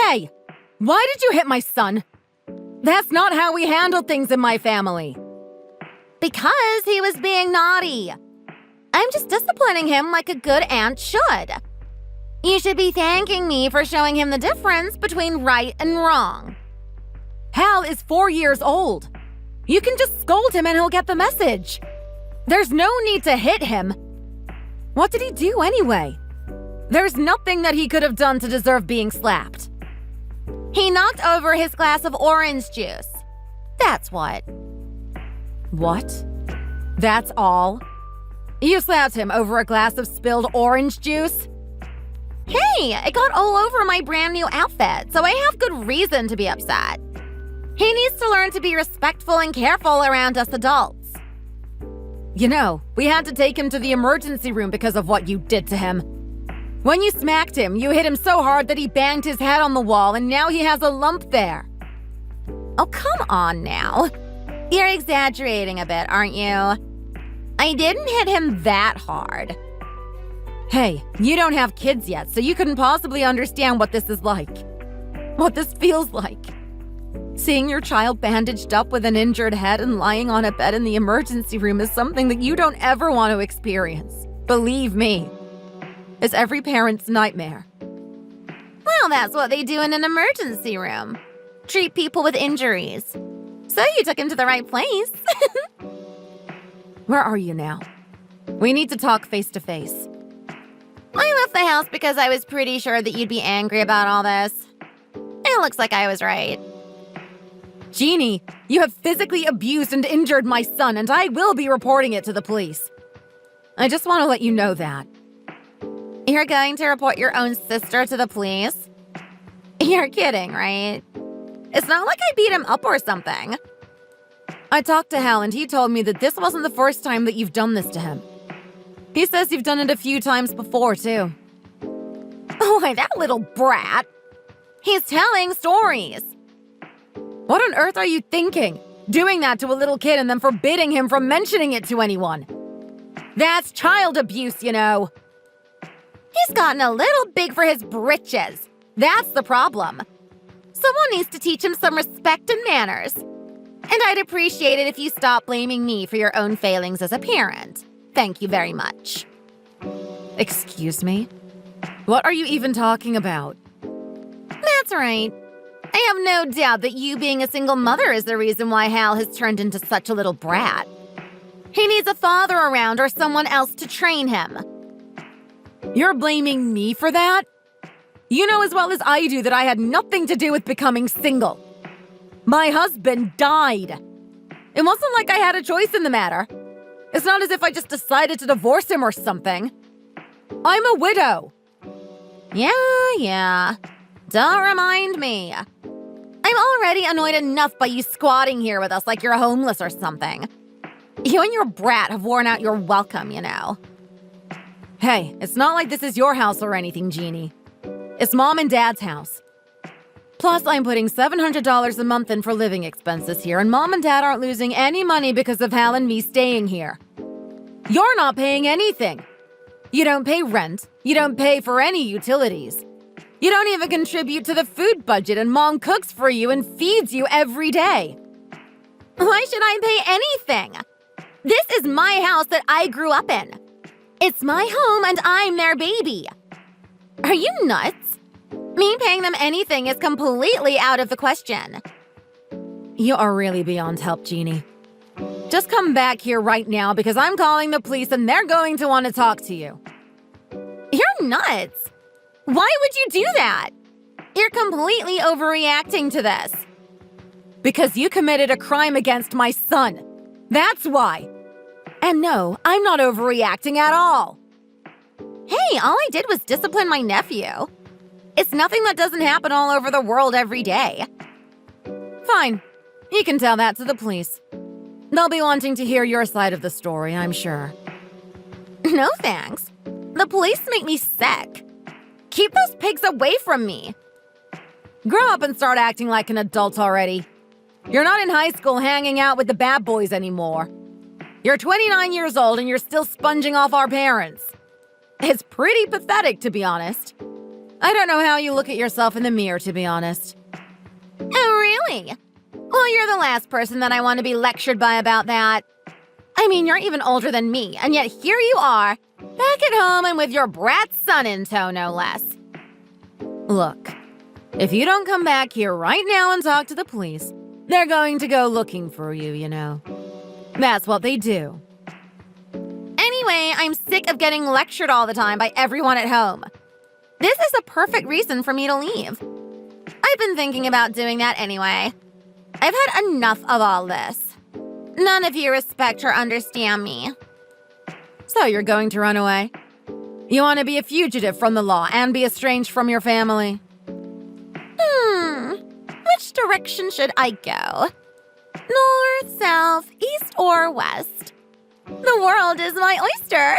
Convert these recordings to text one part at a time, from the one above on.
Hey! Why did you hit my son? That's not how we handle things in my family. Because he was being naughty. I'm just disciplining him like a good aunt should. You should be thanking me for showing him the difference between right and wrong. Hal is 4 years old. You can just scold him and he'll get the message. There's no need to hit him. What did he do anyway? There's nothing that he could have done to deserve being slapped. He knocked over his glass of orange juice. That's what. What? That's all? You slapped him over a glass of spilled orange juice? Hey, it got all over my brand new outfit, so I have good reason to be upset. He needs to learn to be respectful and careful around us adults. You know, we had to take him to the emergency room because of what you did to him. When you smacked him, you hit him so hard that he banged his head on the wall and now he has a lump there. Oh, come on now. You're exaggerating a bit, aren't you? I didn't hit him that hard. Hey, you don't have kids yet, so you couldn't possibly understand what this is like. What this feels like. Seeing your child bandaged up with an injured head and lying on a bed in the emergency room is something that you don't ever want to experience. Believe me. It's every parent's nightmare. Well, that's what they do in an emergency room. Treat people with injuries. So you took him to the right place. Where are you now? We need to talk face to face. I left the house because I was pretty sure that you'd be angry about all this. It looks like I was right. Jeannie, you have physically abused and injured my son, and I will be reporting it to the police. I just want to let you know that. You're going to report your own sister to the police? You're kidding, right? It's not like I beat him up or something. I talked to Hal, and he told me that this wasn't the first time that you've done this to him. He says you've done it a few times before, too. Oh, that little brat. He's telling stories. What on earth are you thinking? Doing that to a little kid and then forbidding him from mentioning it to anyone. That's child abuse, you know. He's gotten a little big for his britches. That's the problem. Someone needs to teach him some respect and manners. And I'd appreciate it if you stop blaming me for your own failings as a parent. Thank you very much. Excuse me? What are you even talking about? That's right. I have no doubt that you being a single mother is the reason why Hal has turned into such a little brat. He needs a father around or someone else to train him. You're blaming me for that? You know as well as I do that I had nothing to do with becoming single. My husband died. It wasn't like I had a choice in the matter. It's not as if I just decided to divorce him or something. I'm a widow. Yeah. Don't remind me. I'm already annoyed enough by you squatting here with us like you're homeless or something. You and your brat have worn out your welcome, you know. Hey, it's not like this is your house or anything, Jeannie. It's Mom and Dad's house. Plus, I'm putting $700 a month in for living expenses here, and Mom and Dad aren't losing any money because of Hal and me staying here. You're not paying anything. You don't pay rent. You don't pay for any utilities. You don't even contribute to the food budget, and Mom cooks for you and feeds you every day. Why should I pay anything? This is my house that I grew up in. It's my home and I'm their baby. Are you nuts? Me paying them anything is completely out of the question. You are really beyond help, Jeannie. Just come back here right now because I'm calling the police and they're going to want to talk to you. You're nuts. Why would you do that? You're completely overreacting to this. Because you committed a crime against my son. That's why. And no, I'm not overreacting at all. Hey, all I did was discipline my nephew. It's nothing that doesn't happen all over the world every day. Fine. You can tell that to the police. They'll be wanting to hear your side of the story, I'm sure. No thanks. The police make me sick. Keep those pigs away from me. Grow up and start acting like an adult already. You're not in high school hanging out with the bad boys anymore. You're 29 years old and you're still sponging off our parents. It's pretty pathetic, to be honest. I don't know how you look at yourself in the mirror, to be honest. Oh, really? Well, you're the last person that I want to be lectured by about that. I mean, you're even older than me, and yet here you are, back at home and with your brat son in tow, no less. Look, if you don't come back here right now and talk to the police, they're going to go looking for you, you know. That's what they do. Anyway, I'm sick of getting lectured all the time by everyone at home. This is a perfect reason for me to leave. I've been thinking about doing that anyway. I've had enough of all this. None of you respect or understand me. So you're going to run away? You want to be a fugitive from the law and be estranged from your family? Which direction should I go? North, south, east, or west? The world is my oyster.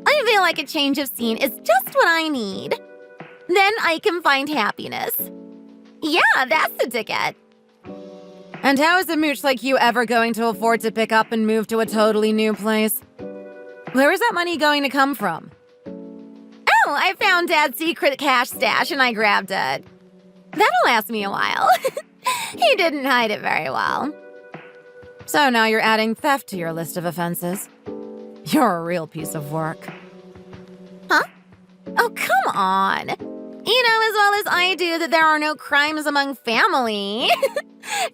I feel like a change of scene is just what I need. Then I can find happiness. Yeah, that's the ticket. And how is a mooch like you ever going to afford to pick up and move to a totally new place? Where is that money going to come from? Oh, I found Dad's secret cash stash and I grabbed it. That'll last me a while. He didn't hide it very well. So now you're adding theft to your list of offenses. You're a real piece of work. Huh? Oh, come on. You know as well as I do that there are no crimes among family.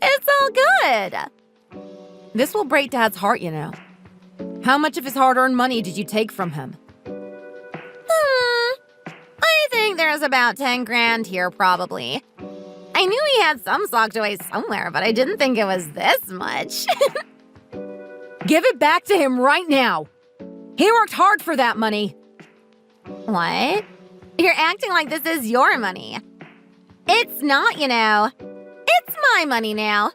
It's all good. This will break Dad's heart, you know. How much of his hard-earned money did you take from him? I think there's about 10 grand here, probably. I knew he had some socked away somewhere, but I didn't think it was this much. Give it back to him right now. He worked hard for that money. What? You're acting like this is your money. It's not, you know. It's my money now.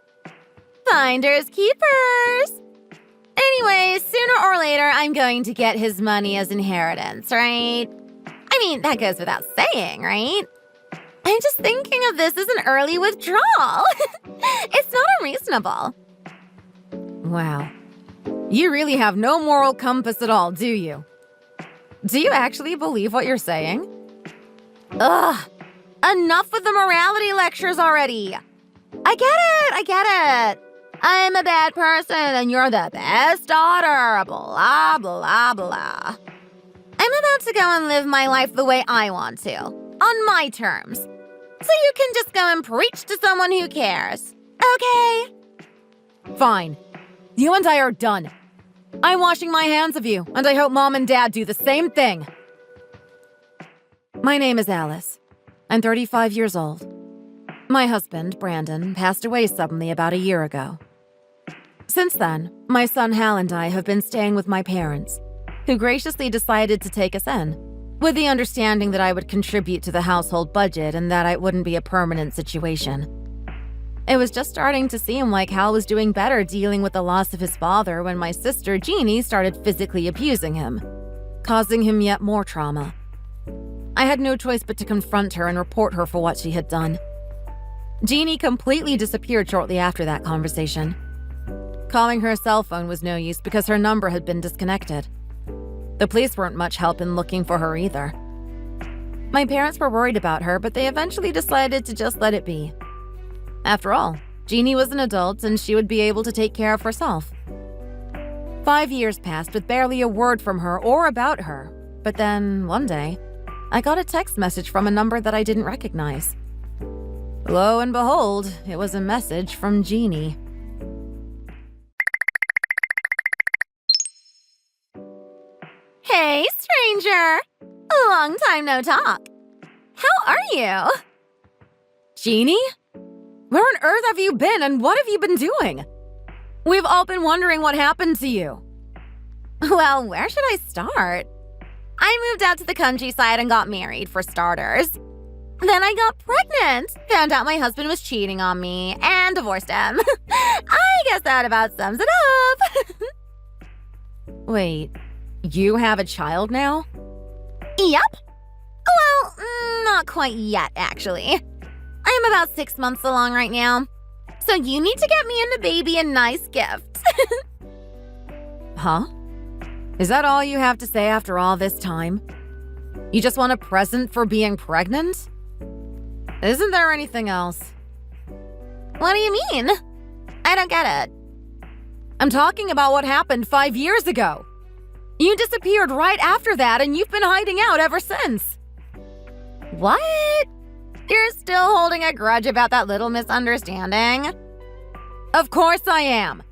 Finders keepers. Anyway, sooner or later, I'm going to get his money as inheritance, right? I mean, that goes without saying, right? I'm just thinking of this as an early withdrawal. It's not unreasonable. Wow. You really have no moral compass at all, do you? Do you actually believe what you're saying? Ugh. Enough with the morality lectures already. I get it. I'm a bad person and you're the best daughter, blah, blah, blah. I'm about to go and live my life the way I want to, on my terms. So you can just go and preach to someone who cares, okay? Fine. You and I are done. I'm washing my hands of you, and I hope Mom and Dad do the same thing. My name is Alice. I'm 35 years old. My husband, Brandon, passed away suddenly about a year ago. Since then, my son Hal and I have been staying with my parents, who graciously decided to take us in, with the understanding that I would contribute to the household budget and that it wouldn't be a permanent situation. It was just starting to seem like Hal was doing better dealing with the loss of his father when my sister Jeannie started physically abusing him, causing him yet more trauma. I had no choice but to confront her and report her for what she had done. Jeannie completely disappeared shortly after that conversation. Calling her cell phone was no use because her number had been disconnected. The police weren't much help in looking for her either. My parents were worried about her, but they eventually decided to just let it be. After all, Jeannie was an adult and she would be able to take care of herself. 5 years passed with barely a word from her or about her, but then, one day, I got a text message from a number that I didn't recognize. Lo and behold, it was a message from Jeannie. Hey, stranger. Long time no talk. How are you? Jeannie? Where on earth have you been and what have you been doing? We've all been wondering what happened to you. Well, where should I start? I moved out to the countryside and got married, for starters. Then I got pregnant, found out my husband was cheating on me, and divorced him. I guess that about sums it up. Wait, you have a child now? Yep. Well, not quite yet, actually. I am about 6 months along right now. So you need to get me and the baby a nice gift. Huh? Is that all you have to say after all this time? You just want a present for being pregnant? Isn't there anything else? What do you mean? I don't get it. I'm talking about what happened 5 years ago. You disappeared right after that, and you've been hiding out ever since. What? You're still holding a grudge about that little misunderstanding? Of course I am.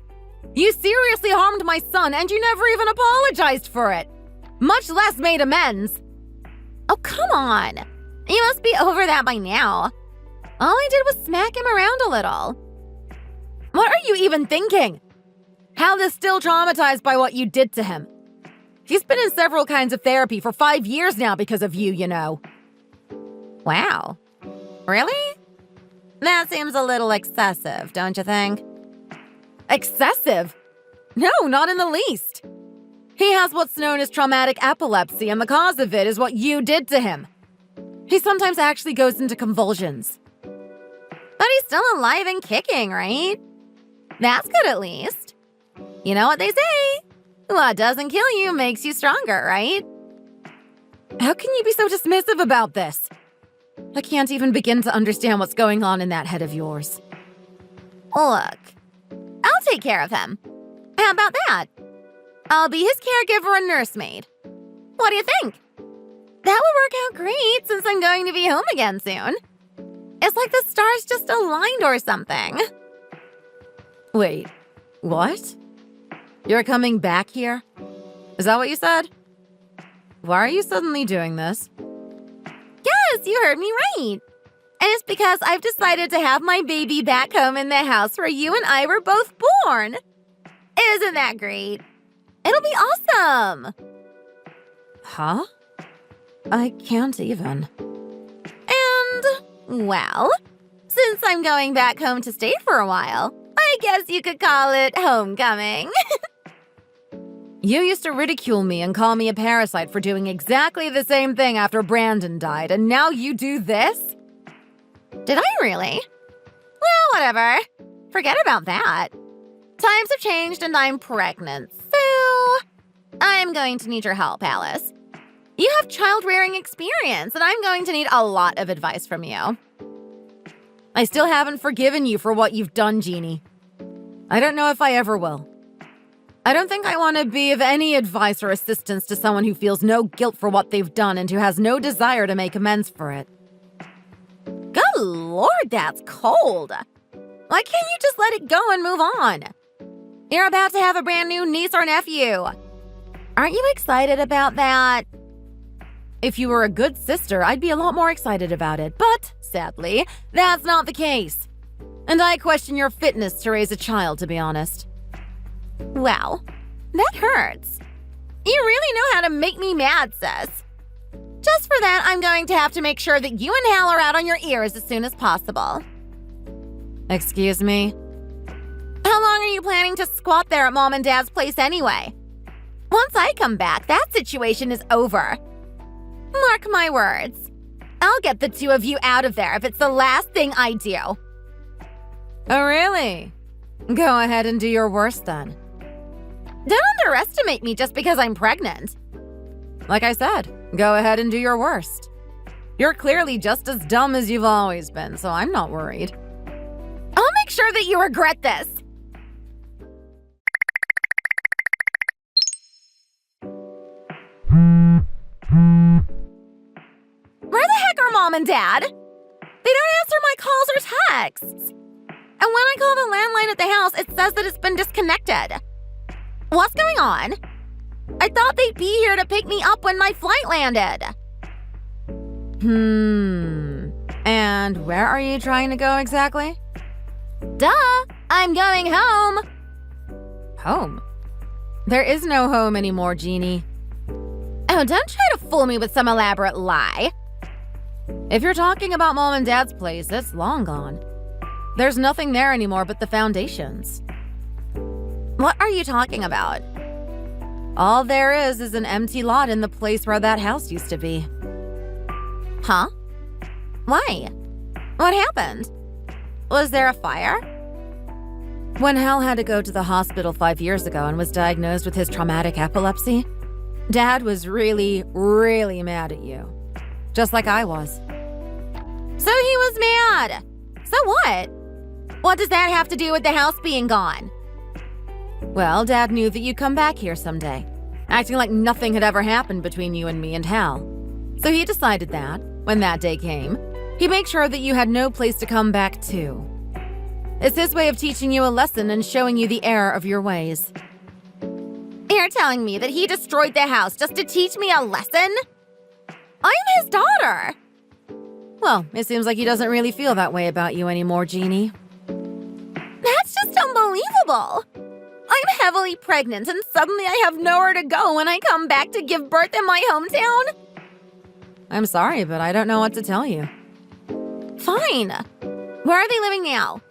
You seriously harmed my son, and you never even apologized for it, much less made amends. Oh, come on. You must be over that by now. All I did was smack him around a little. What are you even thinking? Hal is still traumatized by what you did to him. He's been in several kinds of therapy for 5 years now because of you, you know. Wow. Really? That seems a little excessive, don't you think? Excessive? No, not in the least. He has what's known as traumatic epilepsy, and the cause of it is what you did to him. He sometimes actually goes into convulsions. But he's still alive and kicking, right? That's good at least. You know what they say? What doesn't kill you makes you stronger, right? How can you be so dismissive about this? I can't even begin to understand what's going on in that head of yours. Look, I'll take care of him. How about that? I'll be his caregiver and nursemaid. What do you think? That would work out great since I'm going to be home again soon. It's like the stars just aligned or something. Wait, what? You're coming back here? Is that what you said? Why are you suddenly doing this? Yes, you heard me right. And it's because I've decided to have my baby back home in the house where you and I were both born. Isn't that great? It'll be awesome. Huh? I can't even. And, well, since I'm going back home to stay for a while, I guess you could call it homecoming. You used to ridicule me and call me a parasite for doing exactly the same thing after Brandon died, and now you do this? Did I really? Well, whatever. Forget about that. Times have changed and I'm pregnant, so I'm going to need your help, Alice. You have child-rearing experience, and I'm going to need a lot of advice from you. I still haven't forgiven you for what you've done, Jeannie. I don't know if I ever will. I don't think I want to be of any advice or assistance to someone who feels no guilt for what they've done and who has no desire to make amends for it. Good Lord, that's cold. Why can't you just let it go and move on? You're about to have a brand new niece or nephew. Aren't you excited about that? If you were a good sister, I'd be a lot more excited about it. But, sadly, that's not the case. And I question your fitness to raise a child, to be honest. Wow, that hurts. You really know how to make me mad, sis. Just for that, I'm going to have to make sure that you and Hal are out on your ears as soon as possible. Excuse me? How long are you planning to squat there at Mom and Dad's place anyway? Once I come back, that situation is over. Mark my words. I'll get the two of you out of there if it's the last thing I do. Oh, really? Go ahead and do your worst then. Don't underestimate me just because I'm pregnant. Like I said, go ahead and do your worst. You're clearly just as dumb as you've always been, so I'm not worried. I'll make sure that you regret this. Where the heck are Mom and Dad? They don't answer my calls or texts. And when I call the landline at the house, it says that it's been disconnected. What's going on? I thought they'd be here to pick me up when my flight landed. And where are you trying to go exactly? Duh! I'm going home! Home? There is no home anymore, Jeannie. Oh, don't try to fool me with some elaborate lie. If you're talking about Mom and Dad's place, it's long gone. There's nothing there anymore but the foundations. What are you talking about? All there is an empty lot in the place where that house used to be. Huh? Why? What happened? Was there a fire? When Hal had to go to the hospital 5 years ago and was diagnosed with his traumatic epilepsy, Dad was really, really mad at you. Just like I was. So he was mad. So what? What does that have to do with the house being gone? Well, Dad knew that you'd come back here someday, acting like nothing had ever happened between you and me and Hal. So he decided that, when that day came, he'd make sure that you had no place to come back to. It's his way of teaching you a lesson and showing you the error of your ways. You're telling me that he destroyed the house just to teach me a lesson? I'm his daughter. Well, it seems like he doesn't really feel that way about you anymore, Jeannie. That's just unbelievable. I'm heavily pregnant and suddenly I have nowhere to go when I come back to give birth in my hometown? I'm sorry, but I don't know what to tell you. Fine. Where are they living now?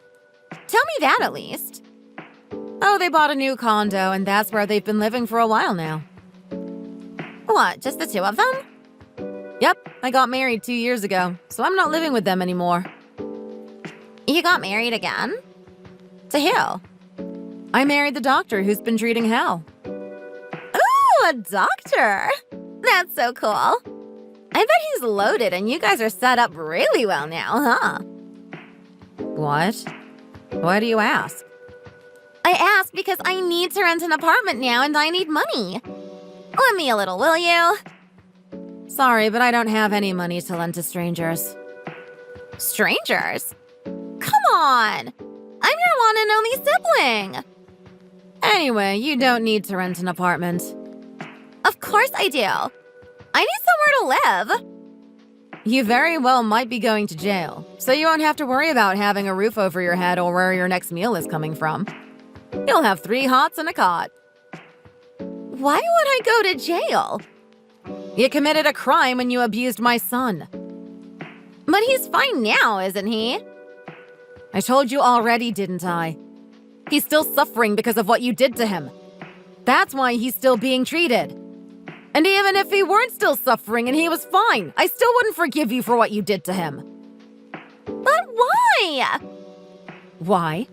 Tell me that at least. Oh, they bought a new condo, and that's where they've been living for a while now. What, just the two of them? Yep, I got married 2 years ago, so I'm not living with them anymore. You got married again? To who? I married the doctor who's been treating Hal. Ooh, a doctor. That's so cool. I bet he's loaded and you guys are set up really well now, huh? What? Why do you ask? I ask because I need to rent an apartment now and I need money. Lend me a little, will you? Sorry, but I don't have any money to lend to strangers. Strangers? Come on! I'm your one and only sibling! Anyway, you don't need to rent an apartment. Of course I do. I need somewhere to live. You very well might be going to jail, so you won't have to worry about having a roof over your head or where your next meal is coming from. You'll have 3 hots and a cot. Why would I go to jail? You committed a crime when you abused my son. But he's fine now, isn't he? I told you already, didn't I? He's still suffering because of what you did to him. That's why he's still being treated. And even if he weren't still suffering and he was fine, I still wouldn't forgive you for what you did to him. But why? Why?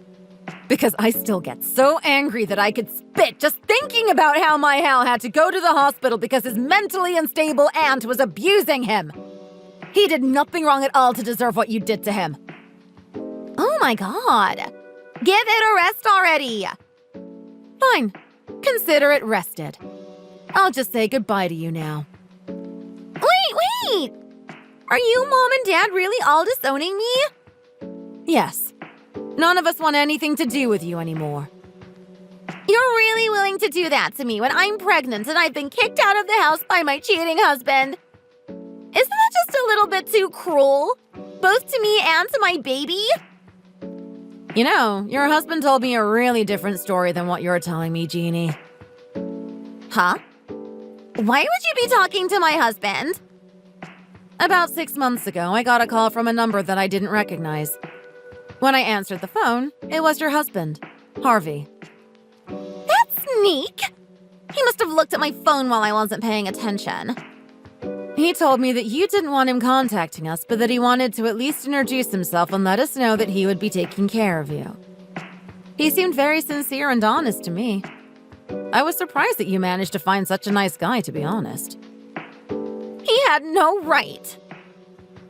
Because I still get so angry that I could spit just thinking about how my Hal had to go to the hospital because his mentally unstable aunt was abusing him. He did nothing wrong at all to deserve what you did to him. Oh my god. Give it a rest already. Fine. Consider it rested. I'll just say goodbye to you now. Wait! Are you, Mom and Dad, really all disowning me? Yes. None of us want anything to do with you anymore. You're really willing to do that to me when I'm pregnant and I've been kicked out of the house by my cheating husband? Isn't that just a little bit too cruel? Both to me and to my baby? You know, your husband told me a really different story than what you're telling me, Jeannie. Huh? Why would you be talking to my husband? About 6 months ago, I got a call from a number that I didn't recognize. When I answered the phone, it was your husband, Harvey. That's sneak! He must have looked at my phone while I wasn't paying attention. He told me that you didn't want him contacting us, but that he wanted to at least introduce himself and let us know that he would be taking care of you. He seemed very sincere and honest to me. I was surprised that you managed to find such a nice guy, to be honest. He had no right.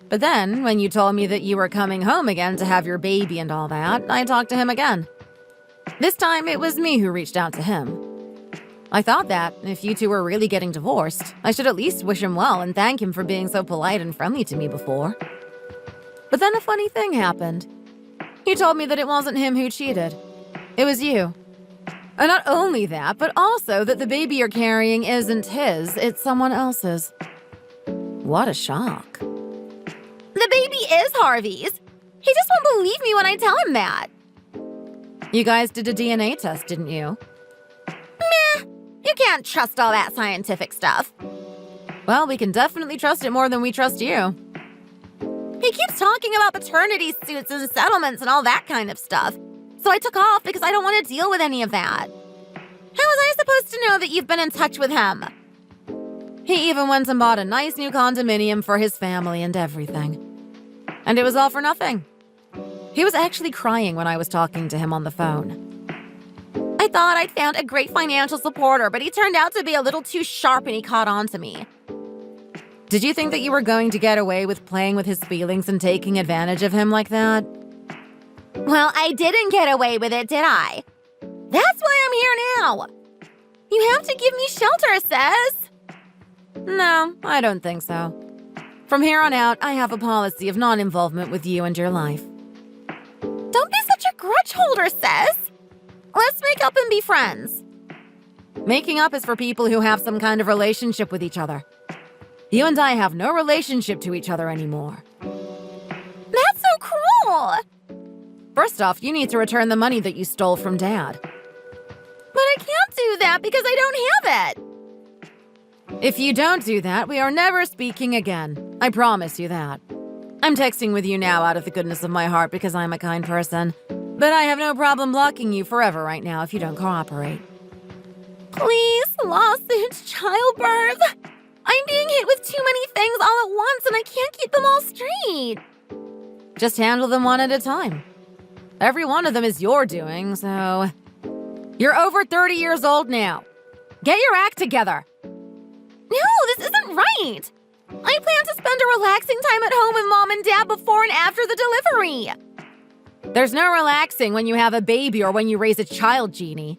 But then, when you told me that you were coming home again to have your baby and all that, I talked to him again. This time, it was me who reached out to him. I thought that, if you two were really getting divorced, I should at least wish him well and thank him for being so polite and friendly to me before. But then a funny thing happened. He told me that it wasn't him who cheated. It was you. And not only that, but also that the baby you're carrying isn't his, it's someone else's. What a shock. The baby is Harvey's. He just won't believe me when I tell him that. You guys did a DNA test, didn't you? Meh. You can't trust all that scientific stuff. Well, we can definitely trust it more than we trust you. He keeps talking about paternity suits and settlements and all that kind of stuff. So I took off because I don't want to deal with any of that. How was I supposed to know that you've been in touch with him? He even went and bought a nice new condominium for his family and everything. And it was all for nothing. He was actually crying when I was talking to him on the phone. I I thought I'd found a great financial supporter, but he turned out to be a little too sharp and he caught on to me. Did you think that you were going to get away with playing with his feelings and taking advantage of him like that? Well, I didn't get away with it, did I? That's why I'm here now. You have to give me shelter, Says. No, I don't think so. From here on out, I have a policy of non-involvement with you and your life. Don't be such a grudge holder, Says. Let's make up and be friends. Making up is for people who have some kind of relationship with each other. You and I have no relationship to each other anymore. That's so cruel. First off, you need to return the money that you stole from Dad. But I can't do that because I don't have it. If you don't do that, we are never speaking again. I promise you that. I'm texting with you now out of the goodness of my heart because I'm a kind person. But I have no problem blocking you forever right now if you don't cooperate. Please, lawsuits, childbirth. I'm being hit with too many things all at once and I can't keep them all straight. Just handle them one at a time. Every one of them is your doing, so... You're over 30 years old now. Get your act together. No, this isn't right. I plan to spend a relaxing time at home with Mom and Dad before and after the delivery. There's no relaxing when you have a baby or when you raise a child, Jeannie.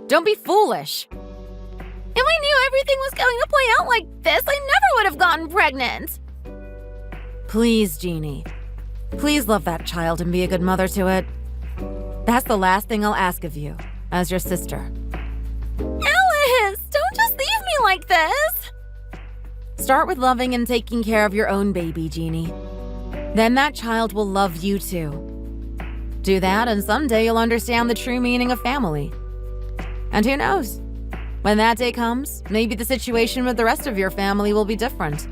Don't be foolish. If I knew everything was going to play out like this, I never would have gotten pregnant. Please, Jeannie. Please love that child and be a good mother to it. That's the last thing I'll ask of you, as your sister. Alice, don't just leave me like this. Start with loving and taking care of your own baby, Jeannie. Then that child will love you too. Do that and someday you'll understand the true meaning of family. And who knows? When that day comes, maybe the situation with the rest of your family will be different.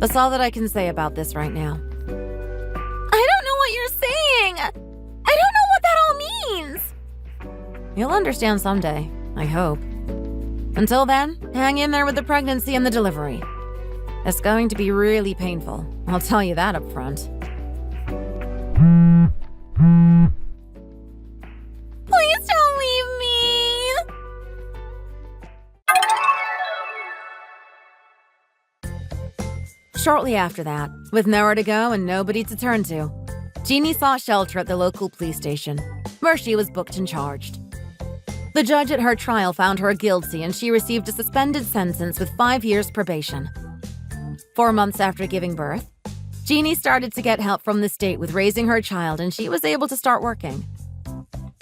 That's all that I can say about this right now. I don't know what you're saying. I don't know what that all means. You'll understand someday, I hope. Until then, hang in there with the pregnancy and the delivery. It's going to be really painful, I'll tell you that up front. Please don't leave me. Shortly after that, with nowhere to go and nobody to turn to, Jeannie sought shelter at the local police station, where she was booked and charged. The judge at her trial found her guilty and she received a suspended sentence with 5 years probation. 4 months after giving birth, Jeannie started to get help from the state with raising her child and she was able to start working.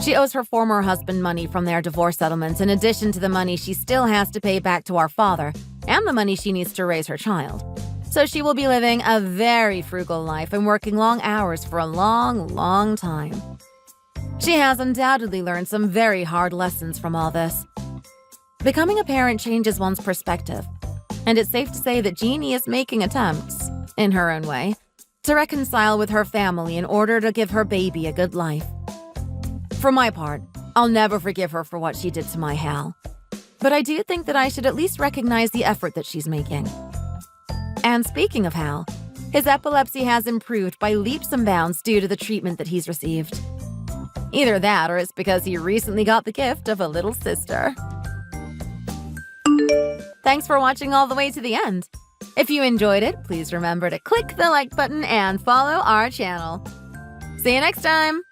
She owes her former husband money from their divorce settlement in addition to the money she still has to pay back to our father and the money she needs to raise her child. So she will be living a very frugal life and working long hours for a long, long time. She has undoubtedly learned some very hard lessons from all this. Becoming a parent changes one's perspective, and it's safe to say that Jeannie is making attempts, in her own way, to reconcile with her family in order to give her baby a good life. For my part, I'll never forgive her for what she did to my Hal. But I do think that I should at least recognize the effort that she's making. And speaking of Hal, his epilepsy has improved by leaps and bounds due to the treatment that he's received. Either that or it's because he recently got the gift of a little sister. Thanks for watching all the way to the end. If you enjoyed it, please remember to click the like button and follow our channel. See you next time!